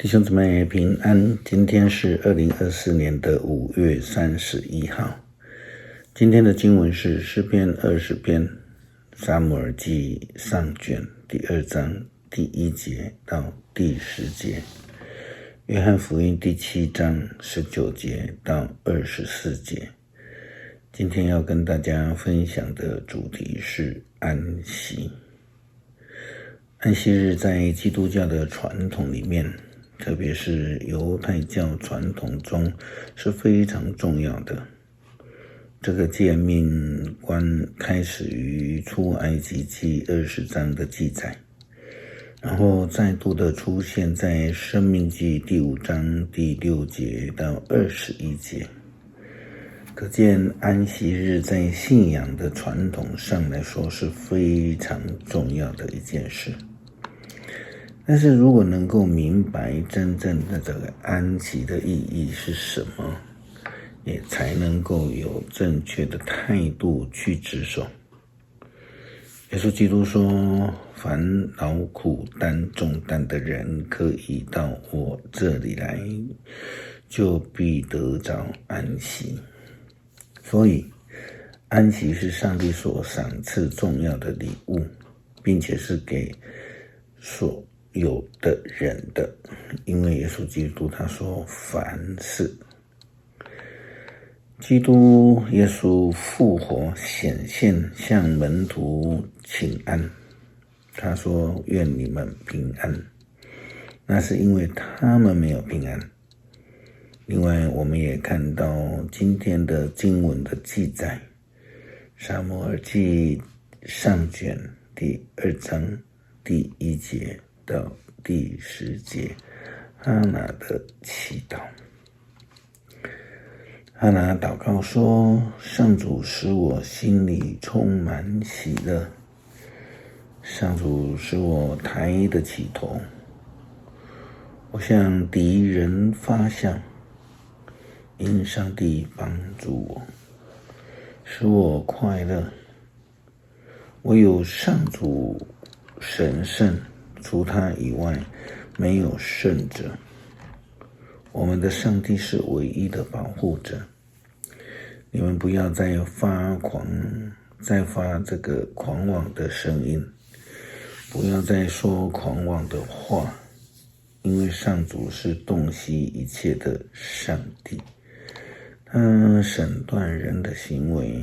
弟兄姊妹平安，今天是2024年的5月31号。今天的经文是诗篇20篇，撒母耳记上卷第2章第1节到第10节，约翰福音第7章19节到24节。今天要跟大家分享的主题是安息。安息日在基督教的传统里面，特别是犹太教传统中是非常重要的。这个诫命观开始于出埃及记20章的记载，然后再度的出现在申命记第5章第6节到21节。可见安息日在信仰的传统上来说是非常重要的一件事。但是如果能够明白真正的这个安息的意义是什么，也才能够有正确的态度去执守。耶稣基督说，凡劳苦担重担的人可以到我这里来，就必得着安息。所以安息是上帝所赏赐重要的礼物，并且是给所有的人的，因为耶稣基督他说凡事。基督耶稣复活显现，向门徒请安，他说愿你们平安，那是因为他们没有平安。另外我们也看到今天的经文的记载，撒母耳记上卷第2章第1节到第10节，哈拿的祈祷。哈拿祷告说，上主使我心里充满喜乐，上主使我抬得起头，我向敌人发笑，因上帝帮助我，使我快乐。唯有上主神圣，除他以外没有圣者。我们的上帝是唯一的保护者。你们不要再发这个狂妄的声音，不要再说狂妄的话，因为上主是洞悉一切的上帝，他审断人的行为，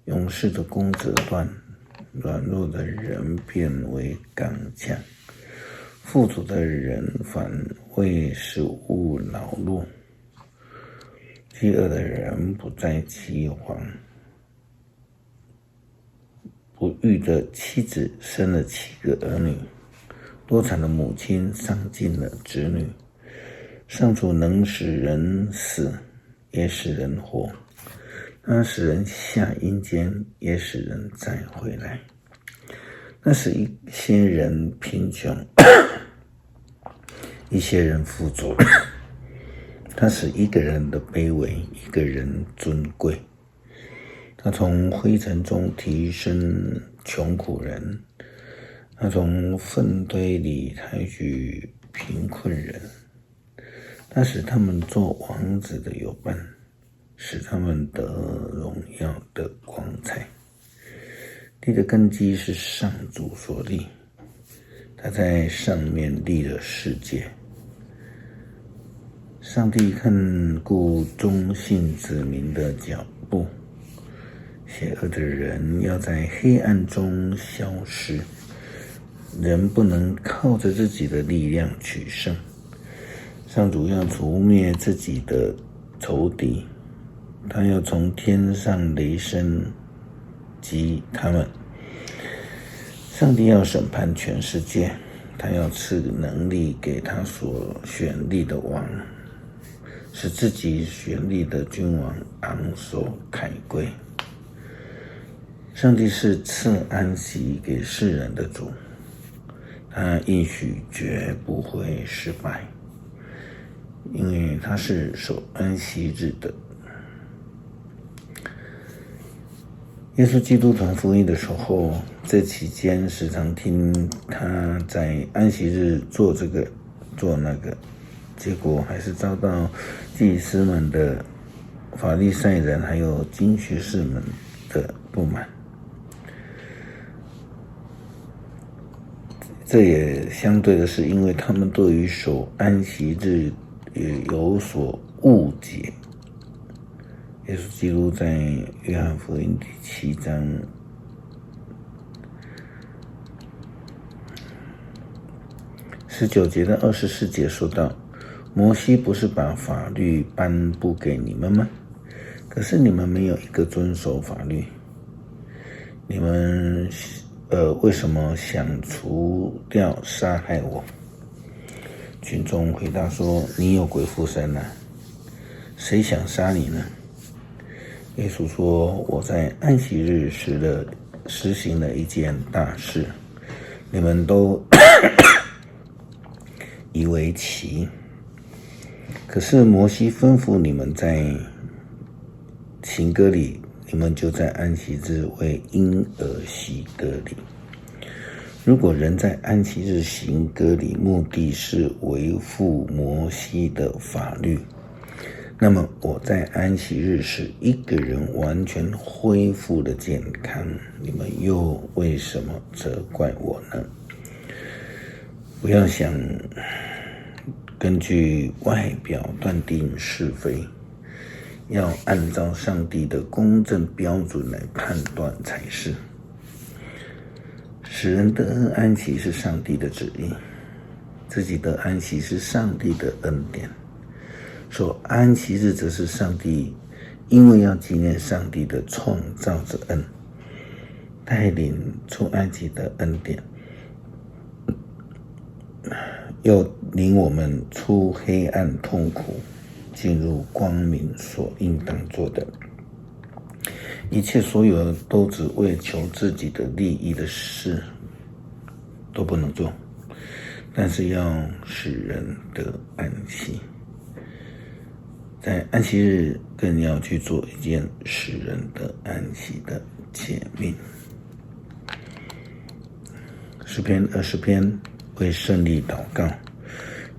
勇士的弓折断，软弱的人变为刚强，富足的人反为食物劳碌，饥饿的人不再饥荒，不育的妻子生了7个儿女，多产的母亲丧尽了子女。上主能使人死，也使人活，他使人下阴间，也使人再回来。那使一些人贫穷，一些人富足，他使一个人的卑微，一个人尊贵。他从灰尘中提升穷苦人，他从粪堆里抬举贫困人，他使他们做王子的有伴，使他们得荣耀的光彩。地的根基是上主所立，他在上面立了世界。上帝看顾忠信子民的脚步，邪恶的人要在黑暗中消失。人不能靠着自己的力量取胜，上主要除灭自己的仇敌，他要从天上雷声击他们。上帝要审判全世界，他要赐能力给他所选立的王，使自己选立的君王昂首凯归。上帝是赐安息给世人的主，他应许绝不会失败，因为他是守安息日的。耶稣基督传福音的时候，这期间时常听他在安息日做这个做那个，结果还是遭到祭司们的法利赛人还有经学士们的不满。这也相对的是，因为他们对于守安息日也有所误解。耶稣基督在约翰福音第7章19节到24节说到，摩西不是把法律颁布给你们吗？可是你们没有一个遵守法律，你们为什么想除掉杀害我？群众回答说，你有鬼附身啊，谁想杀你呢？耶稣说，我在安息日实行了一件大事，你们都以为奇。可是摩西吩咐你们在行割礼，你们就在安息日为婴儿洗割礼。如果人在安息日行割礼，目的是维护摩西的法律，那么我在安息日使一个人完全恢复了健康，你们又为什么责怪我呢？不要想根据外表断定是非，要按照上帝的公正标准来判断才是。使人得安息是上帝的旨意，自己的安息是上帝的恩典。守安息日则是上帝因为要纪念上帝的创造之恩，带领出埃及的恩典，又领我们出黑暗痛苦，进入光明所应当做的。一切所有都只为求自己的利益的事都不能做，但是要使人得安息。在安息日更要去做一件使人得安息的诫命。诗篇20篇，为胜利祷告。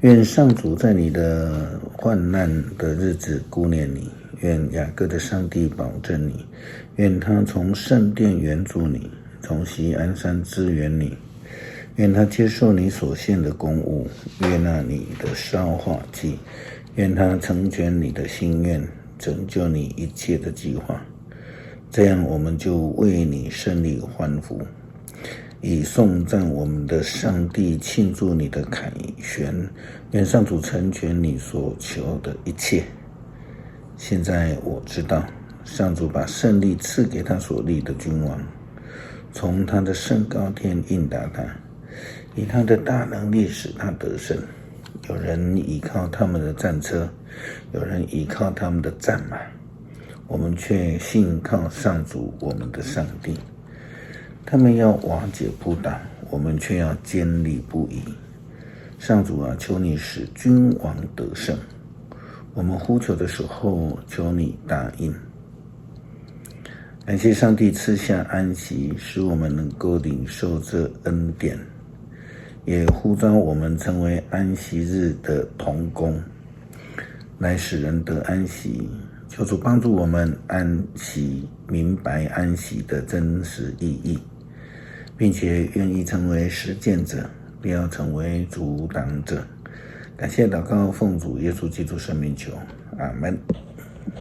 愿上主在你的患难的日子顾念你，愿雅各的上帝保证你，愿他从圣殿援助你，从锡安山支援你，愿他接受你所献的供物，悦纳你的烧化祭，愿他成全你的心愿，拯救你一切的计划。这样我们就为你胜利欢呼，以颂赞我们的上帝，庆祝你的凯旋。愿上主成全你所求的一切。现在我知道，上主把胜利赐给他所立的君王，从他的圣高天应答他，以他的大能力使他得胜。有人依靠他们的战车，有人依靠他们的战马，我们却信靠上主我们的上帝。他们要瓦解扑倒，我们却要坚立不移。上主啊，求你使君王得胜，我们呼求的时候，求你答应。感谢上帝赐下安息，使我们能够领受这恩典，也呼召我们成为安息日的同工，来使人得安息。求主帮助我们安息，明白安息的真实意义，并且愿意成为实践者，不要成为阻挡者。感谢祷告，奉主耶稣基督圣名求，阿们。